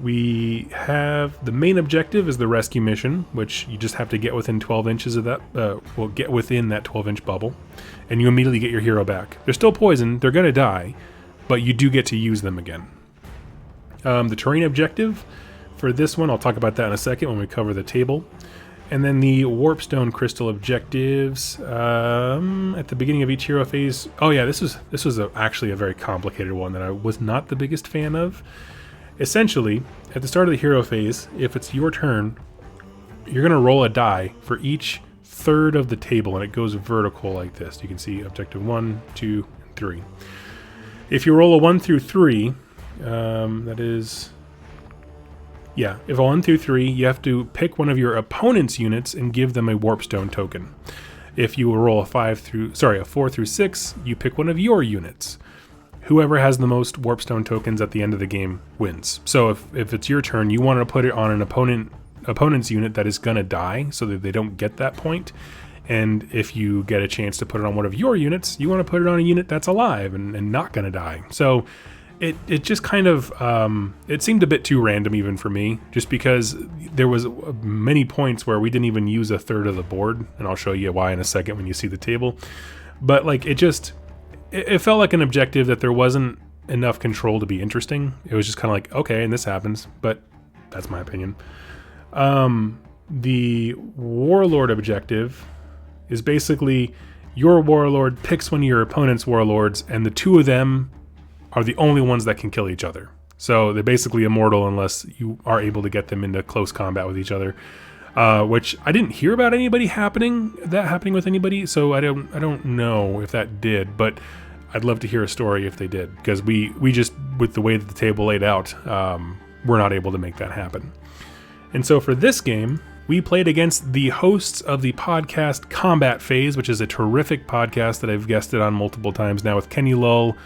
We have the main objective is the rescue mission, which you just have to get within 12 inches of that, get within that 12-inch bubble, and you immediately get your hero back. They're still poisoned, they're going to die, but you do get to use them again. The terrain objective for this one, I'll talk about that in a second when we cover the table. And then the Warpstone Crystal objectives at the beginning of each hero phase. Oh yeah, this was actually a very complicated one that I was not the biggest fan of. Essentially, at the start of the hero phase, if it's your turn, you're going to roll a die for each third of the table, and it goes vertical like this. You can see objective 1, 2, and 3. If you roll a 1 through 3, if a 1 through 3, you have to pick one of your opponent's units and give them a Warpstone token. If you roll a 4 through 6, you pick one of your units. Whoever has the most Warpstone tokens at the end of the game wins. So if it's your turn, you want to put it on an opponent's unit that is going to die so that they don't get that point. And if you get a chance to put it on one of your units, you want to put it on a unit that's alive and not going to die. So it just kind of, it seemed a bit too random even for me, just because there was many points where we didn't even use a third of the board. And I'll show you why in a second when you see the table. But like it felt like an objective that there wasn't enough control to be interesting. It was just kind of like, okay, and this happens, but that's my opinion. The Warlord objective is basically your Warlord picks one of your opponent's Warlords, and the two of them are the only ones that can kill each other. So they're basically immortal unless you are able to get them into close combat with each other. Which I didn't hear about anybody happening with anybody, so I don't know if that did, but I'd love to hear a story if they did, because we just, with the way that the table laid out, we're not able to make that happen. And so for this game, we played against the hosts of the podcast Combat Phase, which is a terrific podcast that I've guested on multiple times now with Kenny Lull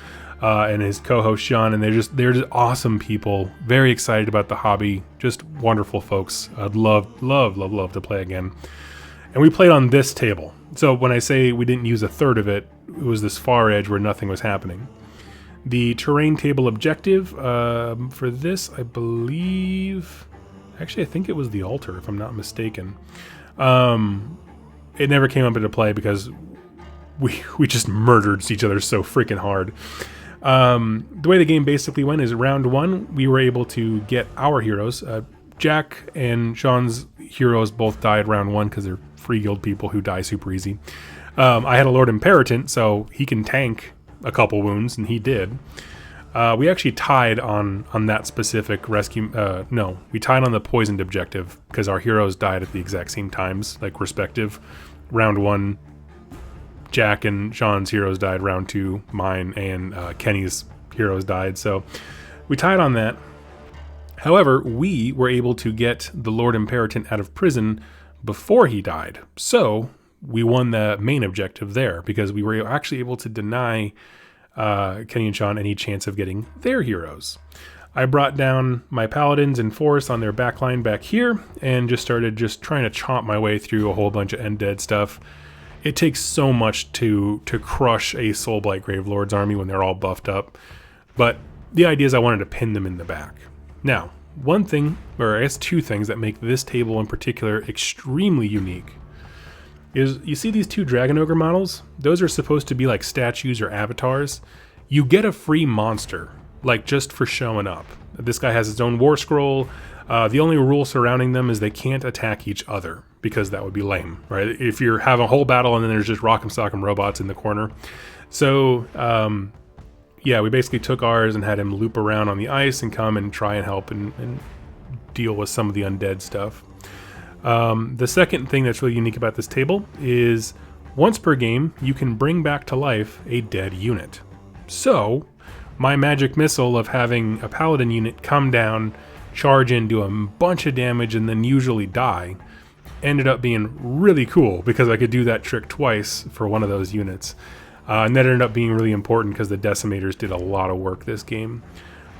and his co-host Sean, and they're just awesome people, very excited about the hobby, just wonderful folks. I'd love to play again. And we played on this table. So when I say we didn't use a third of it, it was this far edge where nothing was happening. The terrain table objective for this, I believe, actually I think it was the altar if I'm not mistaken. It never came up into play because we just murdered each other so freaking hard. The way the game basically went is round 1, we were able to get our heroes. Jack and Sean's heroes both died round 1 because they're free guild people who die super easy. I had a Lord Imperatant, so he can tank a couple wounds, and he did. We actually tied on that specific rescue. No, we tied on the poisoned objective because our heroes died at the exact same times, like respective. Round 1, Jack and Sean's heroes died. Round 2, mine and Kenny's heroes died. So we tied on that. However, we were able to get the Lord Imperatant out of prison before he died. So we won the main objective there because we were actually able to deny Kenny and Sean any chance of getting their heroes. I brought down my paladins and force on their backline back here and just started trying to chomp my way through a whole bunch of undead stuff. It takes so much to crush a Soulblight Gravelord's army when they're all buffed up, but the idea is I wanted to pin them in the back. Now, one thing, or I guess two things that make this table in particular extremely unique is you see these two Dragon Ogre models? Those are supposed to be like statues or avatars. You get a free monster, like just for showing up. This guy has his own war scroll. The only rule surrounding them is they can't attack each other, because that would be lame, right? If you're having a whole battle and then there's just rock'em sock'em robots in the corner. So, yeah, we basically took ours and had him loop around on the ice and come and try and help and deal with some of the undead stuff. The second thing that's really unique about this table is once per game, you can bring back to life a dead unit. So, my magic missile of having a paladin unit come down, charge in, do a bunch of damage, and then usually die ended up being really cool because I could do that trick twice for one of those units. And that ended up being really important because the decimators did a lot of work this game.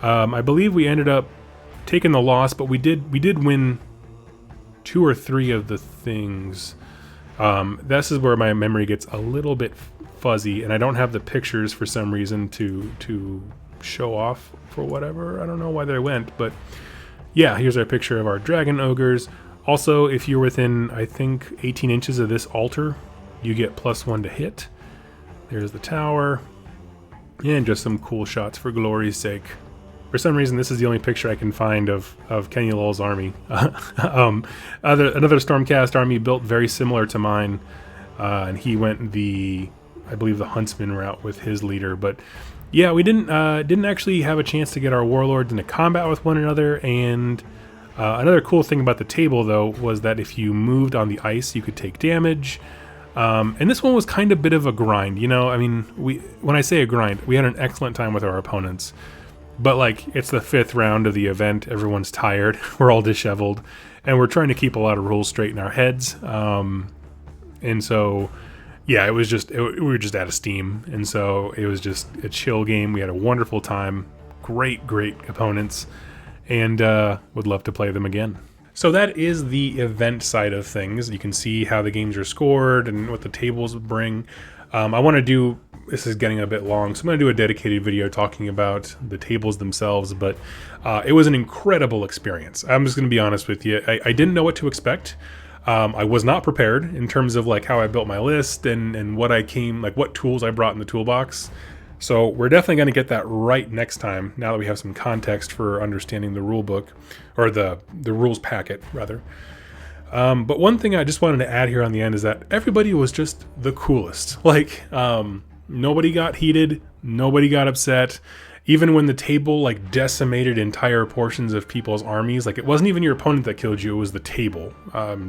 I believe we ended up taking the loss, but we did win 2 or 3 of the things. This is where my memory gets a little bit fuzzy, and I don't have the pictures for some reason to show off for whatever. I don't know why they went, but yeah, here's our picture of our Dragon Ogres. Also, if you're within, I think, 18 inches of this altar, you get +1 to hit. There's the tower, and just some cool shots for glory's sake. For some reason, this is the only picture I can find of Kenny Lowell's army. Another Stormcast army built very similar to mine, and he went I believe the Huntsman route with his leader. But yeah, we didn't actually have a chance to get our warlords into combat with one another. And another cool thing about the table, though, was that if you moved on the ice, you could take damage. And this one was kind of a bit of a grind, you know. I mean, when I say a grind, we had an excellent time with our opponents. But like, it's the 5th round of the event. Everyone's tired. We're all disheveled, and we're trying to keep a lot of rules straight in our heads. And so, yeah, it was just we were just out of steam, and so it was just a chill game. We had a wonderful time. Great opponents, and would love to play them again. So that is the event side of things. You can see how the games are scored and what the tables bring. I want to do, this is getting a bit long, so I'm going to do a dedicated video talking about the tables themselves, but it was an incredible experience. I'm just going to be honest with you. I didn't know what to expect. I was not prepared in terms of like how I built my list and what tools I brought in the toolbox. So we're definitely going to get that right next time, now that we have some context for understanding the rule book, or the rules packet, rather. But one thing I just wanted to add here on the end is that everybody was just the coolest. Like, nobody got heated, nobody got upset. Even when the table like decimated entire portions of people's armies, like it wasn't even your opponent that killed you, it was the table.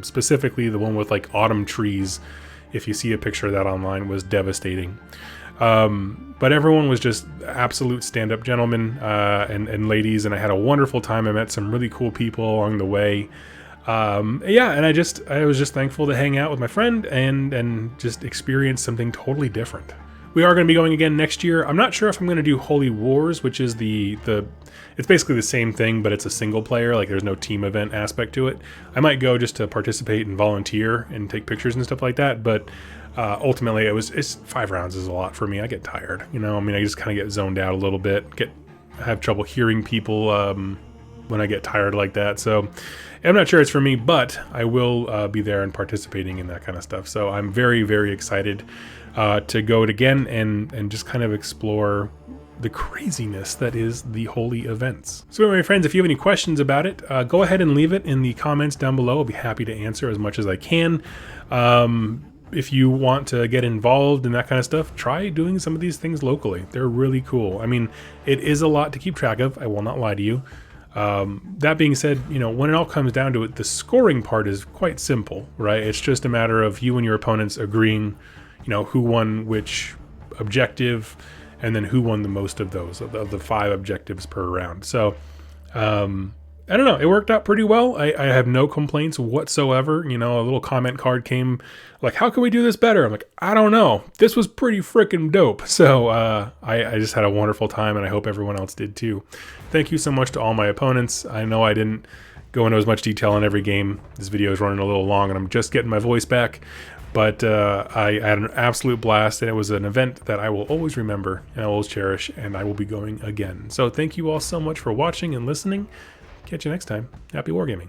Specifically the one with like autumn trees, if you see a picture of that online, was devastating. But everyone was just absolute stand-up gentlemen and ladies, and I had a wonderful time. I met some really cool people along the way. Yeah, and I was just thankful to hang out with my friend and just experience something totally different. We are going to be going again next year. I'm not sure if I'm going to do Holy Wars, which is it's basically the same thing, but it's a single player. Like, there's no team event aspect to it. I might go just to participate and volunteer and take pictures and stuff like that, but ultimately it's 5 rounds is a lot for me. I get tired, you know. I mean, I just kind of get zoned out a little bit, have trouble hearing people when I get tired like that. So I'm not sure it's for me, but I will be there and participating in that kind of stuff. So I'm very, very excited to go it again and just kind of explore the craziness that is the holy events. So anyway, friends, if you have any questions about it, go ahead and leave it in the comments down below. I'll be happy to answer as much as I can. If you want to get involved in that kind of stuff, try doing some of these things locally. They're really cool. I mean, it is a lot to keep track of. I will not lie to you. That being said, you know, when it all comes down to it, the scoring part is quite simple, right? It's just a matter of you and your opponents agreeing, you know, who won which objective, and then who won the most of those, of the 5 objectives per round. So I don't know, it worked out pretty well. I have no complaints whatsoever. You know, a little comment card came like, how can we do this better? I'm like, I don't know. This was pretty freaking dope. So I just had a wonderful time, and I hope everyone else did too. Thank you so much to all my opponents. I know I didn't go into as much detail on every game. This video is running a little long, and I'm just getting my voice back. But I had an absolute blast, and it was an event that I will always remember and I will always cherish, and I will be going again. So thank you all so much for watching and listening. Catch you next time. Happy wargaming.